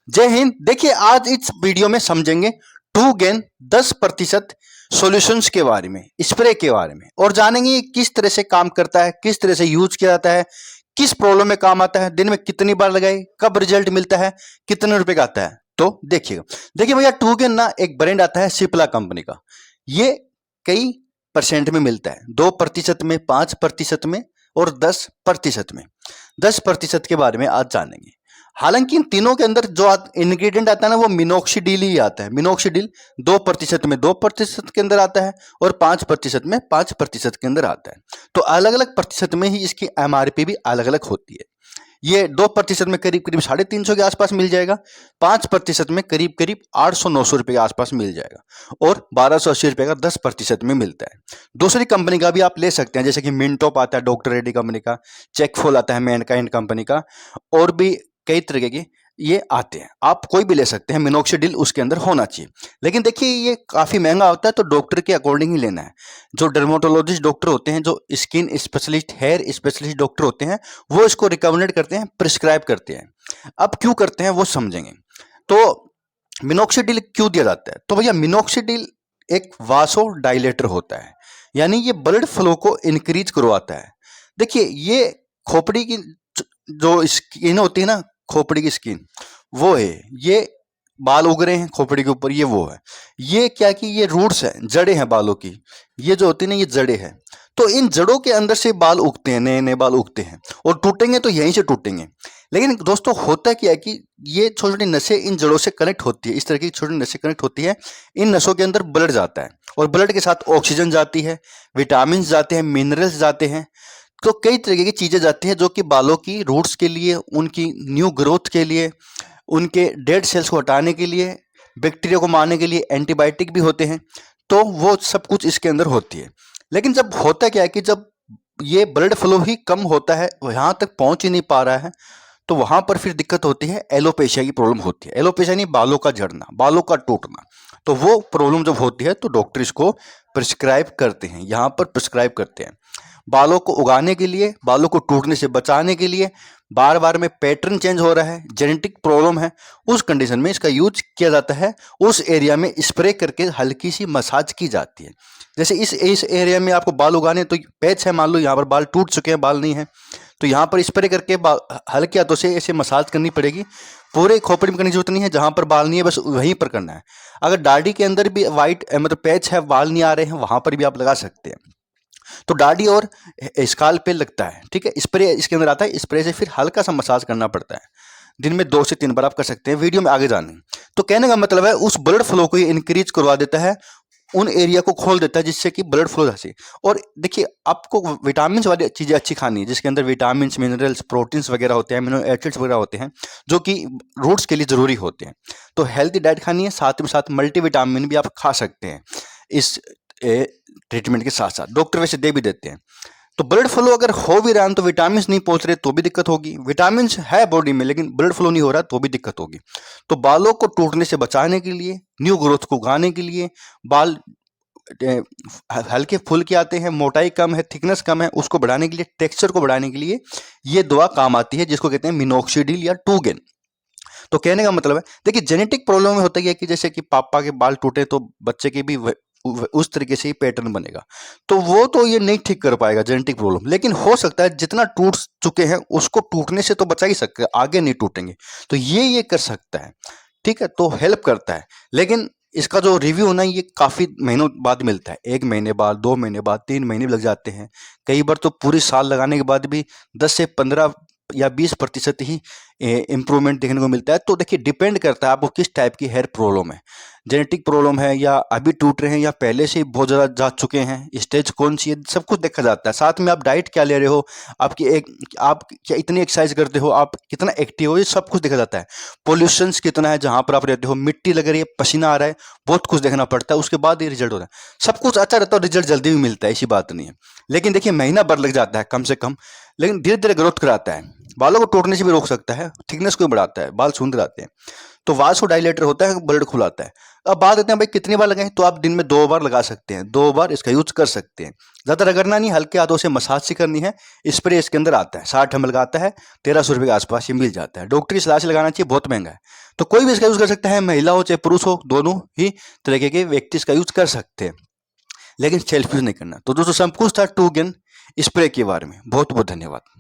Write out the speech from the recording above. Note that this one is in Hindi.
जय हिंद। देखिए आज इस वीडियो में समझेंगे टू गेन 10% सॉल्यूशंस के बारे में, स्प्रे के बारे में, और जानेंगे ये किस तरह से काम करता है, किस तरह से यूज किया जाता है, किस प्रॉब्लम में काम आता है, दिन में कितनी बार लगाए, कब रिजल्ट मिलता है, कितने रुपए का आता है। तो देखिएगा, देखिए भैया टू गेन ना एक ब्रांड आता है सिप्ला कंपनी का। ये कई परसेंट में मिलता है, 2% में, 5% में और 10% में। 10% के बारे में आज जानेंगे। हालांकि इन तीनों के अंदर जो इंग्रेडिएंट आता है ना वो मिनोक्सिडिल ही आता है। मिनोक्सिडिल 2% में 2% के अंदर आता है और 5% में 5% के अंदर आता है। तो अलग अलग प्रतिशत में ही इसकी एमआरपी भी अलग अलग होती है। ये 2% में करीब करीब 350 के आसपास मिल जाएगा, 5% में करीब करीब 800-900 रुपए के आसपास मिल जाएगा और 1280 रुपए का 10% में मिलता है। दूसरी कंपनी का भी आप ले सकते हैं, जैसे कि मिनटॉप आता है डॉक्टर रेड्डी कंपनी का, चेकफोल आता है मैनकाइंड कंपनी का, और भी कई तरीके के ये आते हैं। आप कोई भी ले सकते हैं, मिनोक्सिडिल उसके अंदर होना चाहिए। लेकिन देखिए ये काफ़ी महंगा होता है, तो डॉक्टर के अकॉर्डिंग ही लेना है। जो डर्मेटोलॉजिस्ट डॉक्टर होते हैं, जो skin specialist, hair specialist doctor होते हैं, वो इसको रिकमेंडेड करते हैं, प्रिस्क्राइब करते हैं। अब क्यों करते हैं वो समझेंगे। तो मिनोक्सिडिल क्यों दिया जाता है? तो भैया मिनोक्सिडिल एक वासो डायलेटर होता है, यानी ये ब्लड फ्लो को इंक्रीज करवाता है। देखिए ये खोपड़ी की जो स्किन होती है ना, खोपड़ी की स्किन, वो है ये। बाल उग रहे हैं खोपड़ी के ऊपर, ये वो है। ये क्या कि ये रूट्स है, जड़ें हैं बालों की। ये जो होती है ना, ये जड़ें हैं। तो इन जड़ों के अंदर से बाल उगते हैं, नए नए बाल उगते हैं, और टूटेंगे तो यहीं से टूटेंगे। लेकिन दोस्तों होता क्या है कि ये छोटी छोटी नसें इन जड़ों से कनेक्ट होती है, इस तरह की छोटी नसें कनेक्ट होती है। इन नसों के अंदर ब्लड जाता है और ब्लड के साथ ऑक्सीजन जाती है, विटामिन जाते हैं, मिनरल्स जाते हैं। तो कई तरीके की चीजें जाती हैं जो कि बालों की रूट्स के लिए, उनकी न्यू ग्रोथ के लिए, उनके डेड सेल्स को हटाने के लिए, बैक्टीरिया को मारने के लिए एंटीबायोटिक भी होते हैं। तो वो सब कुछ इसके अंदर होती है। लेकिन जब होता क्या है कि जब ये ब्लड फ्लो ही कम होता है, यहाँ तक पहुंच ही नहीं पा रहा है, तो वहां पर फिर दिक्कत होती है, एलोपेशिया की प्रॉब्लम होती है। एलोपेशिया नहीं, बालों का झड़ना, बालों का टूटना। तो वो प्रॉब्लम जब होती है तो डॉक्टर इसको प्रिस्क्राइब करते हैं, यहाँ पर प्रिस्क्राइब करते हैं। बालों को उगाने के लिए, बालों को टूटने से बचाने के लिए, बार बार में पैटर्न चेंज हो रहा है, जेनेटिक प्रॉब्लम है, उस कंडीशन में इसका यूज किया जाता है। उस एरिया में स्प्रे करके हल्की सी मसाज की जाती है। जैसे इस एरिया में आपको बाल उगाने, तो पैच है, मान लो यहाँ पर बाल टूट चुके हैं, बाल नहीं है, तो यहाँ पर स्प्रे करके हल्के हाथों से ऐसे मसाज करनी पड़ेगी। पूरे खोपड़ी में करने की जरूरत नहीं है, जहाँ पर बाल नहीं है बस वहीं पर करना है। अगर दाढ़ी के अंदर भी वाइट मतलब पैच है, बाल नहीं आ रहे हैं, वहां पर भी आप लगा सकते हैं। तो दाढ़ी और स्काल पे लगता है, ठीक है। स्प्रे इसके अंदर आता है, स्प्रे से फिर हल्का सा मसाज करना पड़ता है। दिन में 2 से 3 बार आप कर सकते हैं, वीडियो में आगे जाने। तो कहने का मतलब है उस ब्लड फ्लो को ये इंक्रीज करवा देता है, उन एरिया को खोल देता है जिससे कि ब्लड फ्लो जैसे। और देखिए आपको विटामिन वाली चीजें अच्छी खानी है, जिसके अंदर विटामिन, मिनरल्स, प्रोटीन्स वगैरह होते हैं, अमीनो एसिड्स वगैरह होते हैं, जो कि रूट्स के लिए जरूरी होते हैं। तो हेल्थी डाइट खानी है, साथ में साथ मल्टीविटामिन भी आप खा सकते हैं इस ट्रीटमेंट के साथ साथ। डॉक्टर वैसे दे भी देते हैं। तो ब्लड फ्लो अगर हो भी रहा है तो विटामिन नहीं पहुंच रहे तो भी दिक्कत होगी। विटामिन है बॉडी में लेकिन ब्लड फ्लो नहीं हो रहा तो भी दिक्कत होगी। तो बालों को टूटने से बचाने के लिए, न्यू ग्रोथ को उगाने के लिए, बाल हल्के फूल के आते हैं, मोटाई कम है, थिकनेस कम है, उसको बढ़ाने के लिए, टेक्सचर को बढ़ाने के लिए ये दवा काम आती है, जिसको कहते हैं मिनोक्सिडिल या टूगेन। तो कहने का मतलब है, देखिए जेनेटिक प्रॉब्लम में होता है कि जैसे कि पापा के बाल टूटे तो बच्चे के भी उस तरीके से ही पैटर्न बनेगा। तो वो तो ये नहीं ठीक कर पाएगा जेनेटिक प्रॉब्लम, लेकिन हो सकता है जितना टूट चुके हैं उसको टूटने से तो बचा ही सकते हैं, आगे नहीं टूटेंगे। तो ये कर सकता है, ठीक है, तो हेल्प करता है। लेकिन इसका जो रिव्यू होना ये काफी महीनों बाद मिलता है, 1 महीने बाद, 2 महीने बाद, 3 महीने भी लग जाते हैं। कई बार तो पूरी साल लगाने के बाद भी 10 से 15 या 20% ही इम्प्रूवमेंट देखने को मिलता है। तो देखिए डिपेंड करता है आपको किस टाइप की हेयर प्रॉब्लम है, जेनेटिक प्रॉब्लम है या अभी टूट रहे हैं या पहले से ही बहुत ज़्यादा जा चुके हैं, स्टेज कौन सी है, सब कुछ देखा जाता है। साथ में आप डाइट क्या ले रहे हो, आप क्या इतनी एक्सरसाइज करते हो, आप कितना एक्टिव हो, ये सब कुछ देखा जाता है। पोल्यूशंस कितना है जहाँ पर आप रहते हो, मिट्टी लग रही है, पसीना आ रहा है, बहुत कुछ देखना पड़ता है, उसके बाद ये रिजल्ट होता है। सब कुछ अच्छा रहता है, रिजल्ट जल्दी भी मिलता है, ऐसी बात नहीं है। लेकिन देखिए महीना भर लग जाता है कम से कम, लेकिन धीरे धीरे ग्रोथ कराता है, बालों को टूटने से भी रोक सकता है, थिकनेस को भी बढ़ाता है, बाल सुंदर आते हैं। तो वासोडाइलेटर होता है, ब्लड खुलाता है। अब बात करते हैं भाई कितनी बार लगाएं, तो आप दिन में 2 बार लगा सकते हैं, 2 बार इसका यूज कर सकते हैं। ज़्यादा रगड़ना नहीं, हल्के हाथों से मसाज सी करनी है। स्प्रे इसके अंदर आता है, 60 ml का आता है, 1300 रुपये के आसपास ये मिल जाता है। डॉक्टर की सलाह से लगाना चाहिए, बहुत महंगा है। तो कोई भी इसका यूज कर सकता है, महिला हो चाहे पुरुष हो, दोनों ही तरीके के व्यक्ति इसका यूज कर सकते हैं, लेकिन सेल्फ यूज नहीं करना। तो दोस्तों सब कुछ था टू गेन स्प्रे के बारे में। बहुत बहुत धन्यवाद।